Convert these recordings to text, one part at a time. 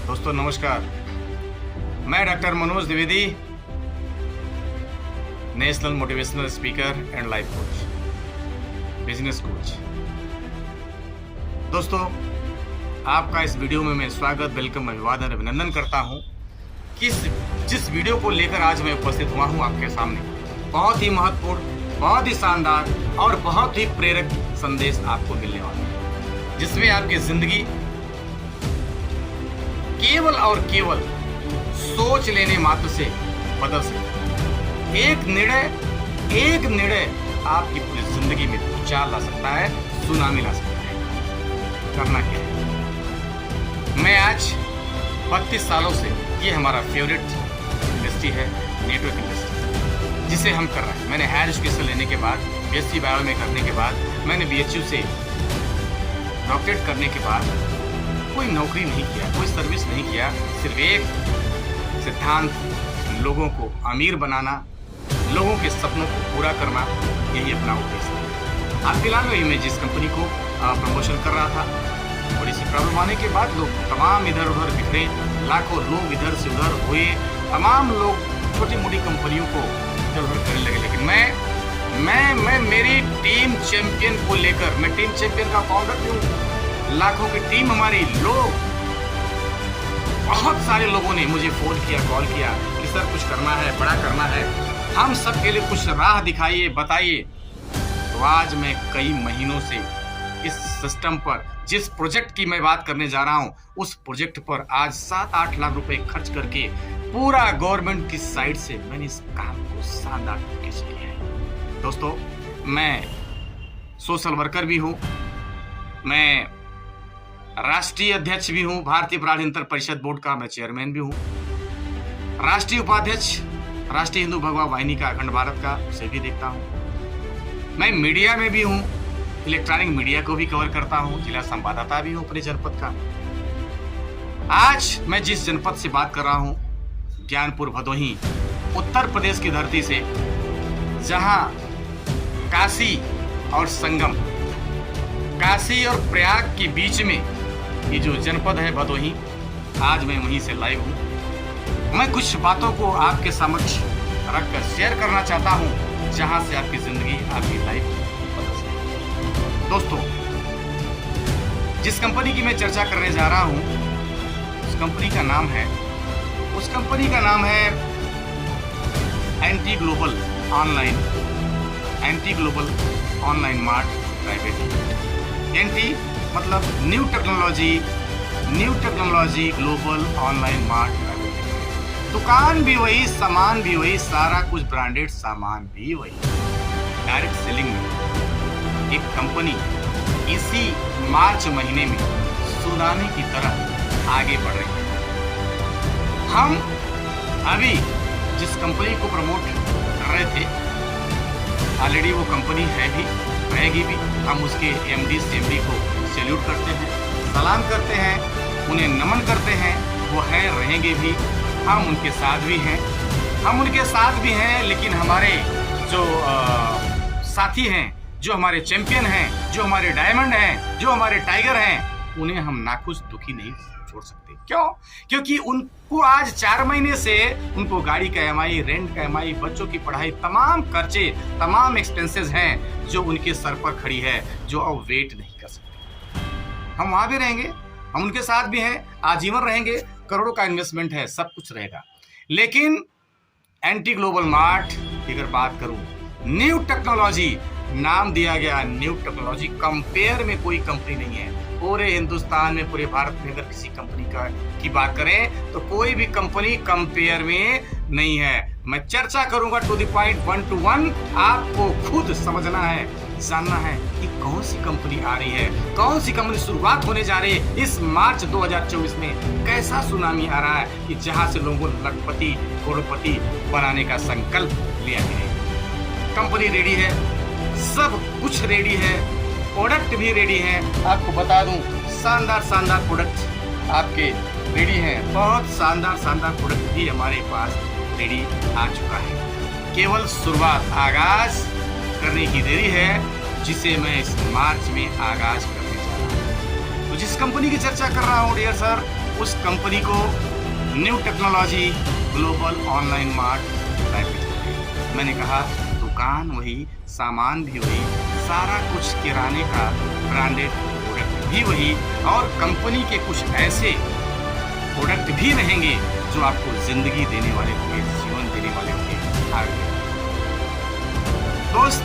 दोस्तों नमस्कार, मैं doctor Manoj Dwivedi, national motivational speaker and life coach, business coach. दोस्तों, आपका इस वीडियो में मैं स्वागत, वेलकम, अभिवादन, अभिनंदन करता हूं कि जिस वीडियो को लेकर आज मैं उपस्थित हुआ हूं आपके सामने, बहुत ही महत्वपूर्ण, बहुत ही शानदार और बहुत ही प्रेरक संदेश आपको मिलने वाला है, जिसमें आपकी जिंदगी केवल और केवल सोच लेने मात्र से बदल सकती है। एक निर्णय आपकी पूरी जिंदगी में भूचाल ला सकता है, सुनामी ला सकता है। करना क्या है? मैं आज 32 सालों से, ये हमारा फेवरेट इंडस्ट्री है, नेटवर्क इंडस्ट्री, जिसे हम कर रहे हैं। मैंने हायर एजुकेशन लेने के बाद, बीएससी बायो में करने के बाद, मैंने बीएचयू से डॉक्टरेट करने के बाद कोई नौकरी नहीं किया, कोई सर्विस नहीं किया। सिर्फ एक सिद्धांत, लोगों को अमीर बनाना, लोगों के सपनों को पूरा करना, यही अपना उद्देश्य है। आज फिलहाल में मैं जिस कंपनी को प्रमोशन कर रहा था, थोड़ी सी प्रॉब्लम आने के बाद लोग तमाम इधर उधर बिखरे, लाखों लोग इधर से उधर हुए, तमाम लोग छोटी मोटी कंपनियों को इधर उधर करने लगे। लेकिन मैं मेरी टीम चैंपियन को लेकर, मैं टीम चैंपियन का फाउंडर भी हूँ। लाखों की टीम हमारी, लोग, बहुत सारे लोगों ने मुझे फोन किया, कॉल किया कि सर कुछ करना है, बड़ा करना है, हम सब के लिए कुछ राह दिखाइए, बताइए। तो आज मैं कई महीनों से इस सिस्टम पर, जिस प्रोजेक्ट की मैं बात करने जा रहा हूं, उस प्रोजेक्ट पर आज 7-8 लाख रुपए खर्च करके पूरा गवर्नमेंट की साइड से मैंने इस काम को शानदार तरीके से किया है। दोस्तों, मैं सोशल वर्कर भी हूं, मैं राष्ट्रीय अध्यक्ष भी हूं, भारतीय प्राधिकरण परिषद बोर्ड का मैं चेयरमैन भी हूं, राष्ट्रीय उपाध्यक्ष राष्ट्रीय हिंदू भगवा वाहिनी का, अखंड भारत का, उसे भी देखता हूं। मैं मीडिया में भी हूं, इलेक्ट्रॉनिक मीडिया को भी कवर करता हूं, जिला संवाददाता भी हूं अपने जनपद का। आज मैं जिस जनपद से बात कर रहा हूं, ज्ञानपुर भदोही, उत्तर प्रदेश की धरती से, जहां काशी और संगम, काशी और प्रयाग के बीच में ये जो जनपद है भदोही, आज मैं वहीं से लाइव हूं। मैं कुछ बातों को आपके समक्ष रखकर शेयर करना चाहता हूं, जहां से आपकी जिंदगी, आपकी लाइफ बदल सकती है। दोस्तों, जिस कंपनी की मैं चर्चा करने जा रहा हूं, उस कंपनी का नाम है NT global online mart private limited. NT मतलब new technology global online mart private limited. दुकान भी वही, सामान भी वही, सारा कुछ ब्रांडेड सामान भी वही। डायरेक्ट सेलिंग में एक कंपनी इसी मार्च महीने में सुनामी की तरह आगे बढ़ रही है। हम अभी जिस कंपनी को प्रमोट कर रहे थे, ऑलरेडी वो कंपनी है भी, रहेगी भी। हम उसके एमडी सीएमडी को सैल्यूट करते हैं, सलाम करते हैं, उन्हें नमन करते हैं। वो हैं, रहेंगे भी, हम उनके साथ भी हैं। लेकिन हमारे जो साथी हैं, जो हमारे चैंपियन हैं, जो हमारे डायमंड हैं, जो हमारे टाइगर हैं, उन्हें हम नाखुश, दुखी नहीं छोड़ सकते। क्यों? क्योंकि उनको आज 4 महीने से उनको गाड़ी का EMI, रेंट का EMI, बच्चों की पढ़ाई, तमाम खर्चे, तमाम एक्सपेंसेस हैं जो उनके सर पर खड़ी है, जो अब वेट नहीं कर सकते। हम वहां भी रहेंगे, हम उनके साथ भी हैं, आजीवन रहेंगे, करोड़ों का इन्वेस्टमेंट है, सब कुछ रहेगा। लेकिन एंटी ग्लोबल मार्ट की अगर बात करूं, न्यू टेक्नोलॉजी नाम दिया गया, न्यू टेक्नोलॉजी, कंपेयर में कोई कंपनी नहीं है पूरे हिंदुस्तान में, पूरे भारत में। अगर किसी कंपनी की बात करें तो कोई भी कंपनी कंपेयर में नहीं है। मैं चर्चा करूंगा टू द पॉइंट, 1 to 1। आपको खुद समझना है, जानना है कि कौन सी कंपनी आ रही है, कौन सी कंपनी शुरुआत होने जा रही है इस मार्च 2024 में। कैसा सुनामी आ रहा है कि जहां से लोगों ने लखपति, करोड़पति बनाने का संकल्प लिया है। कंपनी रेडी है, सब कुछ रेडी है, प्रोडक्ट भी रेडी है। आपको बता दूं, शानदार प्रोडक्ट आपके रेडी हैं। बहुत शानदार प्रोडक्ट भी हमारे पास रेडी आ चुका है। केवल शुरुआत, आगाज करने की देरी है, जिसे मैं इस मार्च में आगाज करने जा रहा हूँ। तो जिस कंपनी की चर्चा कर रहा हूँ डियर सर, उस कंपनी को new technology global online mart type. मैंने कहा दुकान वही, सामान भी वही, सारा कुछ किराने का ब्रांडेड प्रोडक्ट भी वही, और कंपनी के कुछ ऐसे प्रोडक्ट भी रहेंगे जो आपको जिंदगी देने वाले होंगे, जीवन देने वाले होंगे। दोस्त,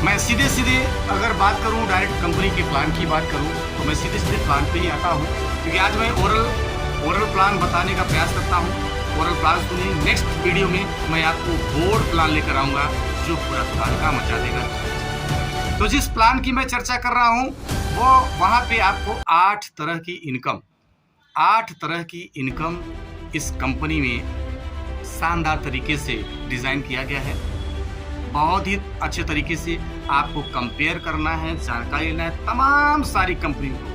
मैं सीधे सीधे अगर बात करूं, डायरेक्ट कंपनी के प्लान की बात करूं, तो मैं सीधे सीधे प्लान पे ही आता हूं, क्योंकि आज मैं ओरल प्लान बताने का प्रयास करता हूं। ओरल प्लान सुनिए, नेक्स्ट वीडियो में मैं आपको बोर्ड प्लान लेकर आऊंगा जो पूरा तहलका मचा देगा। तो जिस प्लान की मैं चर्चा कर रहा हूं वो वहां पे आपको 8 तरह की इनकम इस कंपनी में शानदार तरीके से डिजाइन किया गया है। बहुत ही अच्छे तरीके से आपको कंपेयर करना है, जानकारी लेना है तमाम सारी कंपनियों को।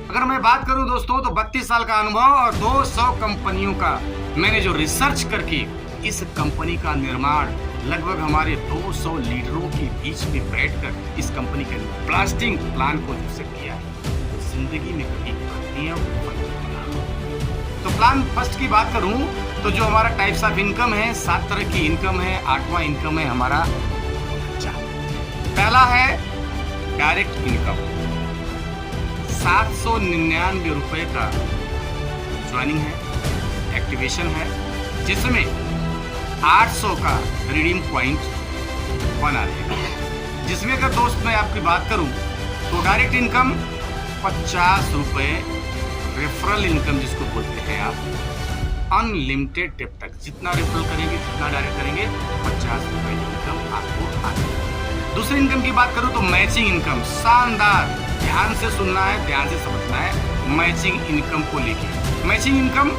अगर मैं बात करूं दोस्तों, तो 32 साल का अनुभव और 200 कंपनियों का मैंने जो रिसर्च करके इस कंपनी का निर्माण लगभग हमारे 200 लीडरों के बीच में बैठकर इस कंपनी के ब्लास्टिंग प्लान को जो किया है, तो जिंदगी में कभी तो प्लान फर्स्ट की बात करूं तो जो हमारा टाइप्स ऑफ इनकम है, 7 तरह की इनकम है। 8वां इनकम है हमारा, पहला है डायरेक्ट इनकम, 799 रुपए का ज्वाइनिंग है, एक्टिवेशन है, जिसमें 800 का रिडीम पॉइंट बना रहेगा। जिसमें अगर दोस्त मैं आपकी बात करूं तो डायरेक्ट इनकम 50 रुपए, रेफरल इनकम जिसको बोलते हैं आप, अनलिमिटेड डेप तक जितना रेफरल करेंगे, जितना डायरेक्ट करेंगे, 50 रुपए इनकम आपको आएगी। दूसरी इनकम की बात करूं तो मैचिंग इनकम, शानदार, ध्यान से सुनना है, ध्यान से समझना है। मैचिंग इनकम को लेके matching income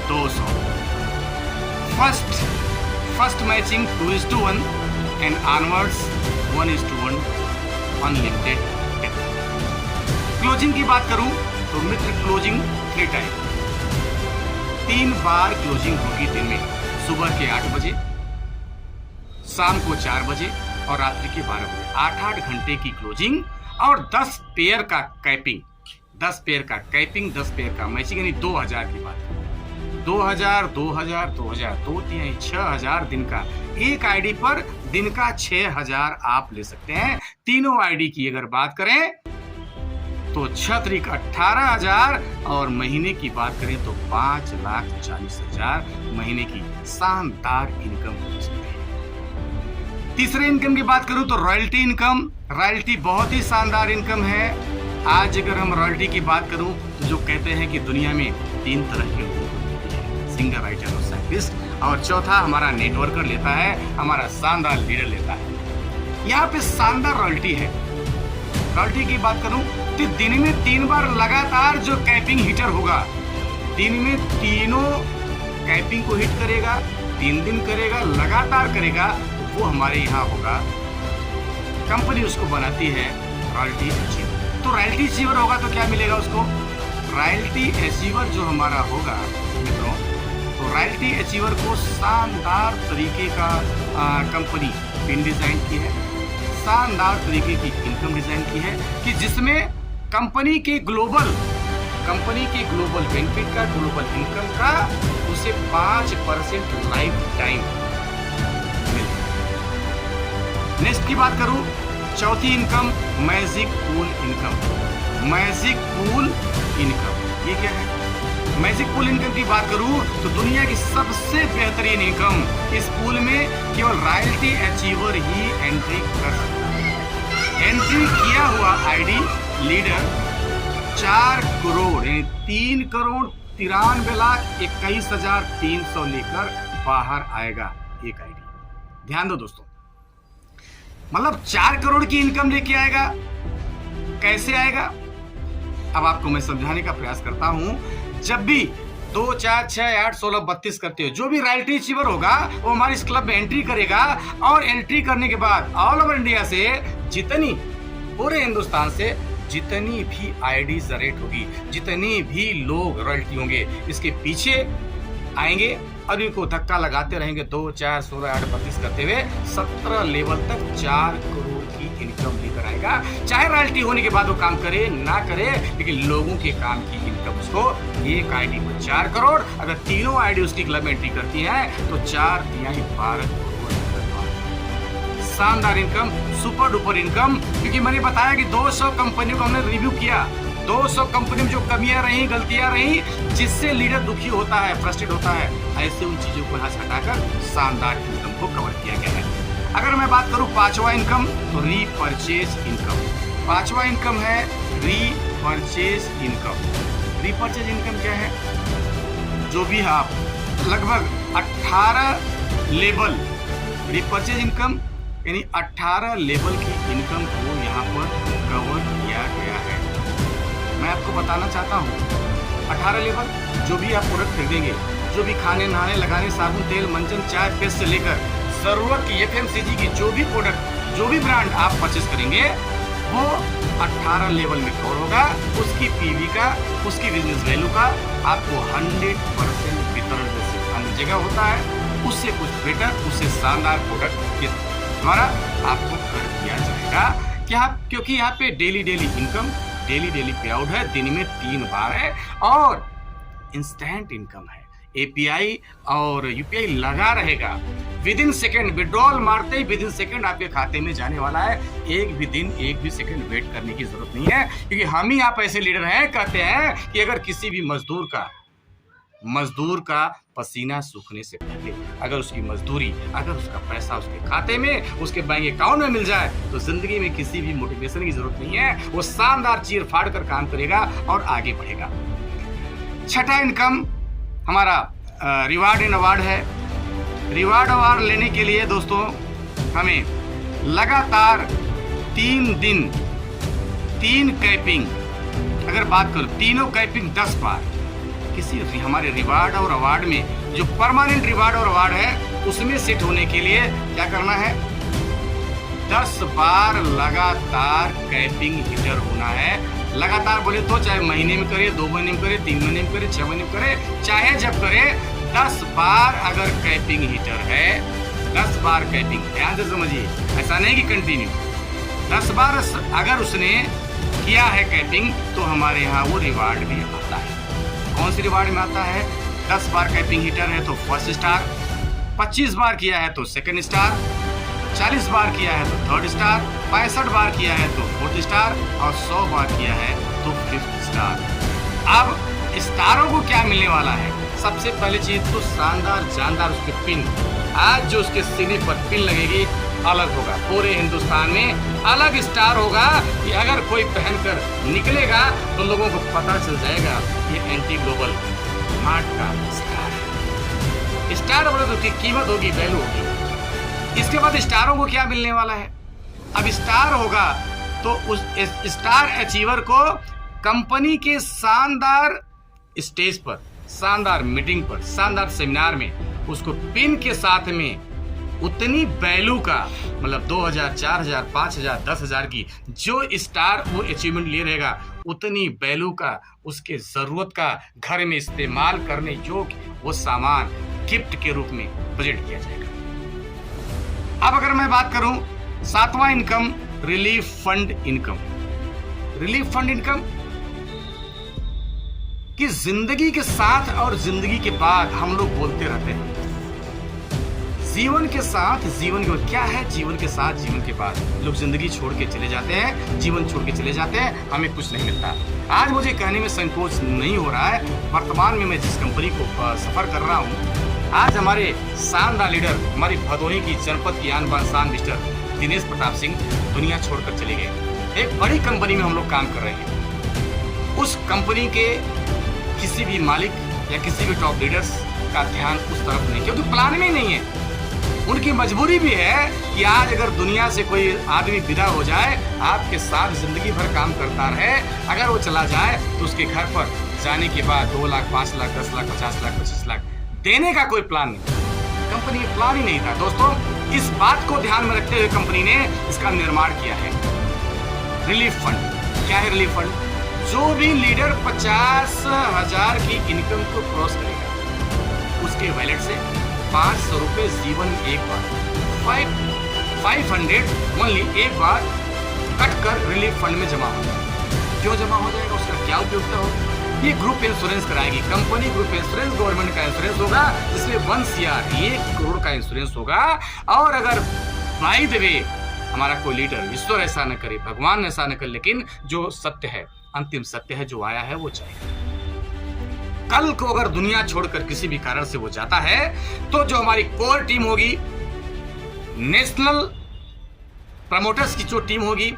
200, first matching 2:1 and onwards 1:1 unlimited. Closing की बात करूं तो मित्र क्लोजिंग 3 टाइम, 3 बार क्लोजिंग होगी दिन में, सुबह के 8 बजे, शाम को 4 बजे और रात्रि के 12 बजे। 8-8 घंटे की क्लोजिंग और 10 पेयर का कैपिंग, 10 पेयर का कैपिंग, 10 पेयर का मैचिंग, यानी 2000 की बात। 2000 2000 2000 2 3 6000 दिन का, एक आईडी पर दिन का 6000 आप ले सकते हैं। तीनों आईडी की अगर बात करें तो 6 18,000 और महीने की बात करें तो 5,40,000 महीने की शानदार इनकम हो सकती है। तीसरे इनकम की बात करूं तो रॉयल्टी इनकम। रॉयल्टी बहुत ही शानदार इनकम है। आज अगर हम रॉयल्टी की बात करूं तो जो कहते हैं कि दुनिया में 3 तरह के लोग होते हैं, सिंगर, राइटर और साइंटिस्ट, और चौथा हमारा नेटवर्कर लेता है, हमारा शानदार लीडर लेता है। यहाँ पे शानदार रॉयल्टी है। रॉयल्टी की बात करूं तो दिन में 3 बार लगातार जो कैपिंग हिटर होगा, दिन में तीनों कैपिंग को हिट करेगा, 3 दिन करेगा, लगातार करेगा, वो हमारे यहाँ होगा। कंपनी उसको बनाती है रॉयल्टी अचीवर। तो रॉयल्टी अचीवर होगा तो क्या मिलेगा उसको? रॉयल्टी अचीवर जो हमारा होगा मित्रों, तो रॉयल्टी अचीवर को शानदार तरीके का कंपनी पिन डिजाइन की है, शानदार तरीके की इनकम डिजाइन की है कि जिसमें कंपनी के ग्लोबल बेनिफिट का, ग्लोबल इनकम का उसे 5% लाइफ टाइम मिलेगा। नेक्स्ट की बात करूं, चौथी income magic pool income. Magic pool income ये क्या है? मैजिक पूल इनकम की बात करूं तो दुनिया की सबसे बेहतरीन इनकम, इस पूल में केवल रॉयल्टी अचीवर ही एंट्री कर सकता है। एंट्री किया हुआ आईडी लीडर 4 करोड़ यानी 3,93,21,300 लेकर बाहर आएगा एक आईडी। ध्यान दो दोस्तों, मतलब 4 करोड़ की इनकम लेके आएगा। कैसे आएगा? अब आपको मैं समझाने का प्रयास करता हूं। जब भी 2 4 6 8 16 32 करते हो, जो भी रॉयल्टी अचीवर होगा वो हमारे इस क्लब में एंट्री करेगा, और एंट्री करने के बाद ऑल ओवर इंडिया से जितनी, पूरे हिंदुस्तान से जितनी भी आईडी जनरेट होगी, जितनी भी लोग रॉयल्टी होंगे, इसके पीछे आएंगे और इनको धक्का लगाते रहेंगे 2 4 16 8 32 करते हुए 17 लेवल तक 4 करोड़ की इनकम लेकर आएगा। चाहे रॉयल्टी होने के बाद वो काम करे ना करे, लेकिन लोगों के काम की इनकम इनकम उसको, एक आईडी को 4 करोड़, अगर तीनों आईडी उसकी क्लब में एंट्री करती हैं तो 4 तिहाई 12 करोड़। शानदार इनकम, सुपर डुपर इनकम। क्योंकि मैंने बताया कि 200 कंपनियों को हमने रिव्यू किया, 200 कंपनी में जो कमियां रही, गलतियां रही, जिससे लीडर दुखी होता है, फ्रस्ट्रेट होता है, ऐसे उन चीजों को यहाँ से हटाकर शानदार इनकम को कवर किया गया है। अगर मैं बात करूं पांचवा इनकम, तो रीपरचेज इनकम। पांचवा इनकम है रीपरचेज इनकम। रीपरचेज इनकम क्या है? जो भी आप लगभग 18 लेवल रीपरचेज इनकम यानी 18 लेवल की इनकम को यहाँ पर कवर किया गया है। मैं आपको बताना चाहता हूँ 18 लेवल, जो भी आप प्रोडक्ट खरीदेंगे, जो भी खाने नहाने लगाने, साबुन, तेल, मंजन, चाय, पेस्ट से लेकर जरूरत की FMCG की जो भी प्रोडक्ट, जो भी ब्रांड आप परचेज करेंगे, वो 18 लेवल में कवर होगा। उसकी PV का, उसकी बिजनेस वैल्यू का आपको 100% वितरण जैसे अन्य जगह होता है, उससे कुछ बेटर, उससे शानदार प्रोडक्ट के द्वारा आपको कर दिया जाएगा। क्या? क्योंकि यहाँ पे डेली इनकम, डेली पे आउट है, दिन में 3 बार है, और इंस्टेंट इनकम है। API और UPI लगा रहेगा, विद इन सेकेंड विड्रॉल मारते ही विद इन सेकेंड आपके खाते में जाने वाला है। एक भी दिन, एक भी सेकेंड वेट करने की जरूरत नहीं है, क्योंकि हम ही आप ऐसे लीडर हैं, कहते हैं कि अगर किसी भी मजदूर का पसीना सूखने से पहले अगर उसकी मजदूरी, अगर उसका पैसा उसके खाते में, उसके बैंक अकाउंट में मिल जाए, तो जिंदगी में किसी भी मोटिवेशन की जरूरत नहीं है। वो शानदार चीर फाड़ कर काम करेगा और आगे बढ़ेगा। छठा इनकम हमारा रिवार्ड एंड अवार्ड है। रिवार्ड अवार्ड लेने के लिए दोस्तों हमें लगातार 3 दिन 3 कैपिंग, अगर बात करो तीनों कैपिंग 10 बार, किसी हमारे रिवार्ड और अवार्ड में जो परमानेंट रिवार्ड और अवार्ड है उसमें सेट होने के लिए क्या करना है? 10 बार लगातार कैपिंग हिटर होना है। लगातार बोले तो चाहे महीने में करे, 2 महीने में करे, 3 महीने में करे, 6 महीने में करे, चाहे जब करे, 10 बार अगर कैपिंग हिटर है, 10 बार कैपिंग, ध्यान से समझिए, ऐसा नहीं कि कंटिन्यू, 10 बार अगर उसने किया है कैपिंग, तो हमारे यहाँ वो रिवार्ड भी आता है। कौन सी रिवार्ड में आता है? 10 बार कैपिंग हिटर है तो फर्स्ट स्टार, 25 बार किया है तो सेकंड स्टार, 40 बार किया है तो थर्ड स्टार, 65 बार किया है तो फोर्थ स्टार, और 100 बार किया है तो फिफ्थ स्टार। अब स्टारों को क्या मिलने वाला है? सबसे पहली चीज तो शानदार जानदार उसके पिन, आज जो उसके सीने पर पिन लगेगी अलग होगा, पूरे हिंदुस्तान में अलग स्टार होगा कि अगर कोई पहनकर निकलेगा तो लोगों को पता चल जाएगा ये एंटी ग्लोबल मार्ट का स्टार है। स्टार बोले तो उसकी कीमत होगी, वैल्यू होगी। इसके बाद स्टारों को क्या मिलने वाला है? अब स्टार होगा तो उस स्टार अचीवर को कंपनी के शानदार स्टेज पर, शानदार मीटिंग पर, शानदार सेमिनार में उसको पिन के साथ में उतनी वैल्यू का, मतलब 2000, 4000, 5000, 10,000 की जो स्टार वो अचीवमेंट ले रहेगा, उतनी वैल्यू का, उसके जरूरत का, घर में इस्तेमाल करने योग्य वो सामान गिफ्ट के रूप में बजट किया जाएगा। अब अगर मैं बात करूं 7वां income, relief fund income. Relief fund income कि जिंदगी के साथ और जिंदगी के बाद हम लोग बोलते रहते हैं, जीवन के साथ, जीवन के क्या है, जीवन के साथ, जीवन के बाद लोग जिंदगी छोड़ के चले जाते हैं, जीवन छोड़ के चले जाते हैं, हमें कुछ नहीं मिलता। आज मुझे कहने में संकोच नहीं हो रहा है, वर्तमान में मैं जिस कंपनी को सफर कर रहा हूँ, आज हमारे शानदार लीडर, हमारी भदोही की जनपद की आन बान शान मिस्टर दिनेश प्रताप सिंह दुनिया छोड़कर चले गए। एक बड़ी कंपनी में हम लोग काम कर रहे हैं। उस कंपनी के किसी भी मालिक या किसी भी टॉप लीडर्स का ध्यान उस तरफ नहीं, क्योंकि प्लान में नहीं है। उनकी मजबूरी भी है कि आज अगर दुनिया से कोई आदमी विदा हो जाए, आपके साथ जिंदगी भर काम करता रहे, अगर वो चला जाए तो उसके घर पर जाने के बाद 2 लाख, 5 लाख, 10 लाख, 50 लाख, 25 लाख देने का कोई प्लान नहीं। कंपनी का प्लान ही नहीं था। दोस्तों, इस बात को ध्यान में रखते हुए कंपनी ने इसका निर्माण किया है। रिलीफ फंड क्या है? रिलीफ फंड, जो भी लीडर 50,000 की इनकम को क्रॉस करेगा, उसके वैलेट से 500 रुपए जीवन एक बार, 500 ओनली एक बार कट कर रिलीफ फंड में जमा हो जाएगा। क्यों जमा हो जाएगा? उसका क्या उपयोगिता होगा? ये ग्रुप इंश्योरेंस कराएगी कंपनी। ग्रुप इंश्योरेंस गवर्नमेंट का इंश्योरेंस होगा जिसमें 1 CR 1 करोड़ का इंश्योरेंस होगा। और अगर बाय द वे हमारा कोई लीडर, ईश्वर ऐसा न करे, भगवान ऐसा न करे, लेकिन जो सत्य है, अंतिम सत्य है, जो आया है वो जाएगा। कल को अगर दुनिया छोड़कर किसी भी कारण से वो जाता है तो जो हमारी कोर टीम होगी, नेशनल प्रमोटर्स की जो टीम होगी,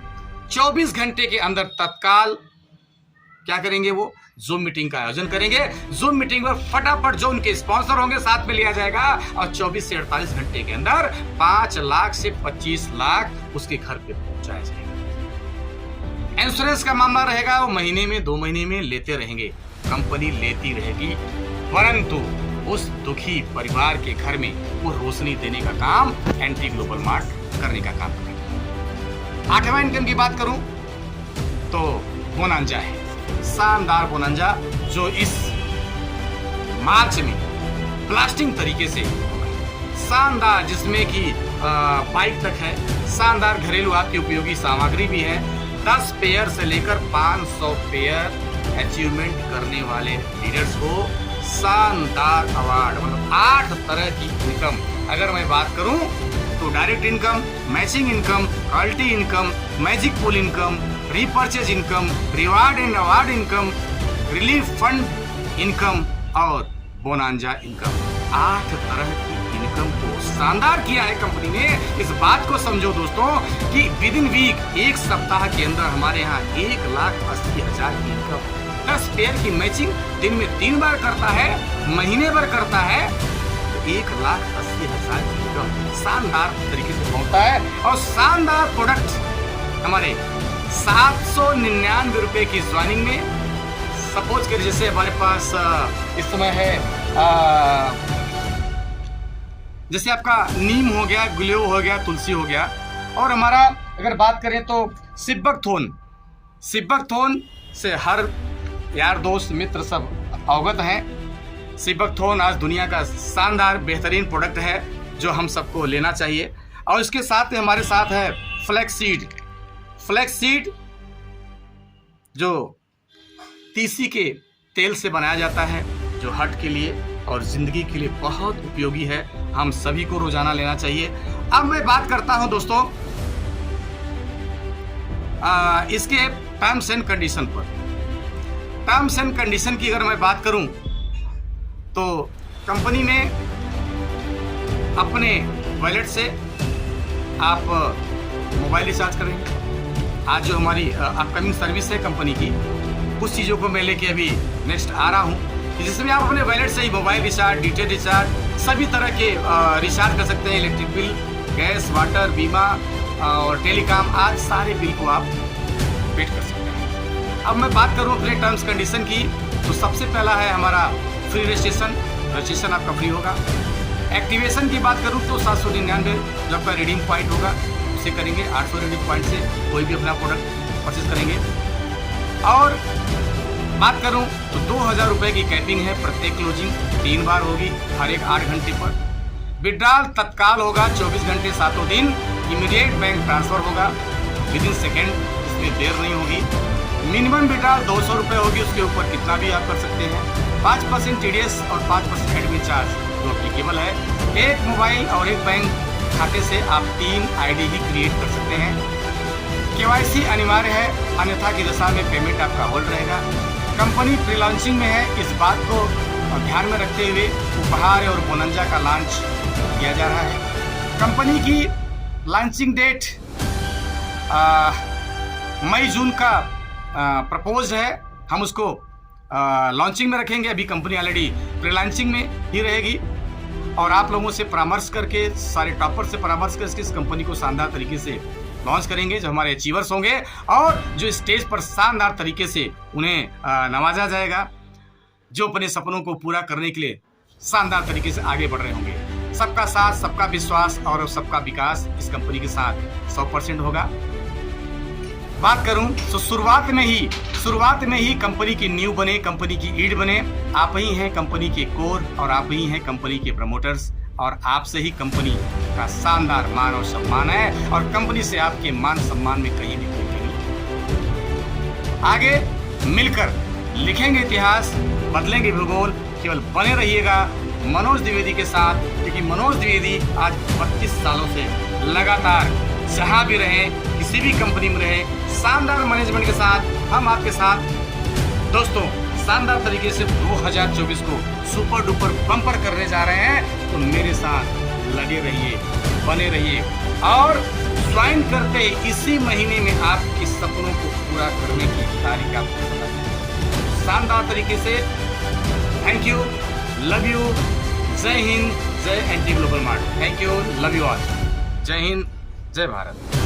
24 घंटे के अंदर तत्काल क्या करेंगे, वो जूम मीटिंग का आयोजन करेंगे। जूम मीटिंग में फटाफट जो उनके स्पॉन्सर होंगे साथ में लिया जाएगा और 24 से 48 घंटे के अंदर 5 लाख से 25 लाख उसके घर पे पहुंचाया जाएगा। इंश्योरेंस का मामला रहेगा, वो महीने में 2 महीने में लेते रहेंगे, कंपनी लेती रहेगी, परंतु उस दुखी परिवार के घर में वो रोशनी देने का काम एंटी ग्लोबल मार्ट करने का काम करेगा। 8वां इनकम की बात करूं तो बोनांजा है, शानदार बोनांजा जो इस मार्च में ब्लास्टिंग तरीके से शानदार, जिसमें कि बाइक तक है, शानदार घरेलू आपकी उपयोगी सामग्री भी है। 10 पेयर से लेकर 500 पेयर अचीवमेंट करने वाले लीडर्स को शानदार अवार्ड, मतलब 8 तरह की इनकम। अगर मैं बात करूं तो direct income, matching income, quality income, magic pool income, repurchase income, reward and award income, relief fund income और बोनांजा इनकम। 8 तरह की इनकम को शानदार किया है कंपनी ने। इस बात को समझो दोस्तों कि विद इन वीक, एक सप्ताह के अंदर हमारे यहाँ 1,80,000 की इनकम। 10 पेयर की मैचिंग दिन में 3 बार करता है, महीने भर करता है, 1,80,000 की इनकम शानदार तरीके से पहुंचता है। और शानदार प्रोडक्ट हमारे 799 रुपए की ज्वाइनिंग में। सपोज कर जैसे हमारे पास इस समय है जैसे आपका नीम हो गया, गुलेव हो गया, तुलसी हो गया, और हमारा अगर बात करें तो सिब्बक थोन से हर यार दोस्त मित्र सब अवगत हैं। सिब्बक थोन आज दुनिया का शानदार बेहतरीन प्रोडक्ट है जो हम सबको लेना चाहिए। और इसके साथ हमारे साथ है फ्लैक्स सीड जो तीसी के तेल से बनाया जाता है, जो हार्ट के लिए और जिंदगी के लिए बहुत उपयोगी है, हम सभी को रोजाना लेना चाहिए। अब मैं बात करता हूं दोस्तों इसके टर्म्स एंड कंडीशन पर। टर्म्स एंड कंडीशन की अगर मैं बात करूं तो कंपनी में अपने वॉलेट से आप मोबाइल रिचार्ज करेंगे। आज जो हमारी अपकमिंग सर्विस है कंपनी की, कुछ चीज़ों को मैं लेके अभी नेक्स्ट आ रहा हूँ, जिसमें आप अपने वॉलेट से ही मोबाइल रिचार्ज, डीटीएच रिचार्ज, सभी तरह के रिचार्ज कर सकते हैं। इलेक्ट्रिक बिल, गैस, वाटर, बीमा और टेलीकॉम, आज सारे बिल को आप पेड कर सकते हैं। अब मैं बात करूँ अपने टर्म्स कंडीशन की तो सबसे पहला है हमारा फ्री रजिस्ट्रेशन आपका फ्री होगा। एक्टिवेशन की बात करूँ तो 799 जो आपका रिडीम पॉइंट होगा उसे करेंगे। 800 रिडीम पॉइंट से कोई भी अपना प्रोडक्ट परचेज करेंगे। और बात करूं तो 2,000 रुपये की कैपिंग है, प्रत्येक क्लोजिंग 3 बार होगी हर एक 8 घंटे पर। विड्रॉल तत्काल होगा, 24 घंटे 7 दिन, इमीडिएट बैंक ट्रांसफर होगा, विद इन सेकेंड, इसमें देर नहीं होगी। मिनिमम विड्रॉल 200 रुपये होगी, उसके ऊपर कितना भी आप कर सकते हैं। 5% TDS और 5% एडमिन चार्ज जो एप्लीकेबल है। एक मोबाइल और एक बैंक खाते से आप 3 ID ही क्रिएट कर सकते हैं। KYC अनिवार्य है, अन्यथा की दशा में पेमेंट आपका होल्ड रहेगा। कंपनी प्री लॉन्चिंग में है, इस बात को ध्यान में रखते हुए उपहार और बोनंजा का लॉन्च किया जा रहा है। कंपनी की लॉन्चिंग डेट मई जून का प्रपोज है, हम उसको लॉन्चिंग में रखेंगे। अभी कंपनी ऑलरेडी प्री लॉन्चिंग में ही रहेगी और आप लोगों से परामर्श करके, सारे टॉपर से परामर्श करके इस कंपनी को शानदार तरीके से लॉन्च करेंगे। जो हमारे अचीवर्स होंगे और जो स्टेज पर शानदार तरीके से उन्हें नवाजा जाएगा, जो अपने सपनों को पूरा करने के लिए शानदार तरीके से आगे बढ़ रहे होंगे। सबका साथ, सबका विश्वास और सबका विकास इस कंपनी के साथ 100% होगा। बात करूं तो शुरुआत में ही कंपनी की नींव बने, कंपनी की ईंट बने। आप ही हैं कंपनी के कोर और आप ही हैं कंपनी के प्रमोटर्स, और आपसे ही कंपनी का शानदार मान और सम्मान है, और कंपनी से आपके मान सम्मान में कहीं भी कोई नहीं। आगे मिलकर लिखेंगे इतिहास, बदलेंगे भूगोल। केवल बने रहिएगा मनोज द्विवेदी के साथ, क्योंकि मनोज द्विवेदी आज 32 सालों से लगातार जहां भी रहे, किसी भी कंपनी में रहे, शानदार मैनेजमेंट के साथ हम आपके साथ दोस्तों शानदार तरीके से 2024 को सुपर डुपर बम्पर करने जा रहे हैं। तो मेरे साथ लगे रहिए, बने रहिए और ज्वाइन करते इसी महीने में आपके सपनों को पूरा करने की तारीख आपको पता चलेगी। शानदार तरीके से थैंक यू, लव यू, जय हिंद, जय anti global mart. Thank you, love you all. जय हिंद, जय भारत।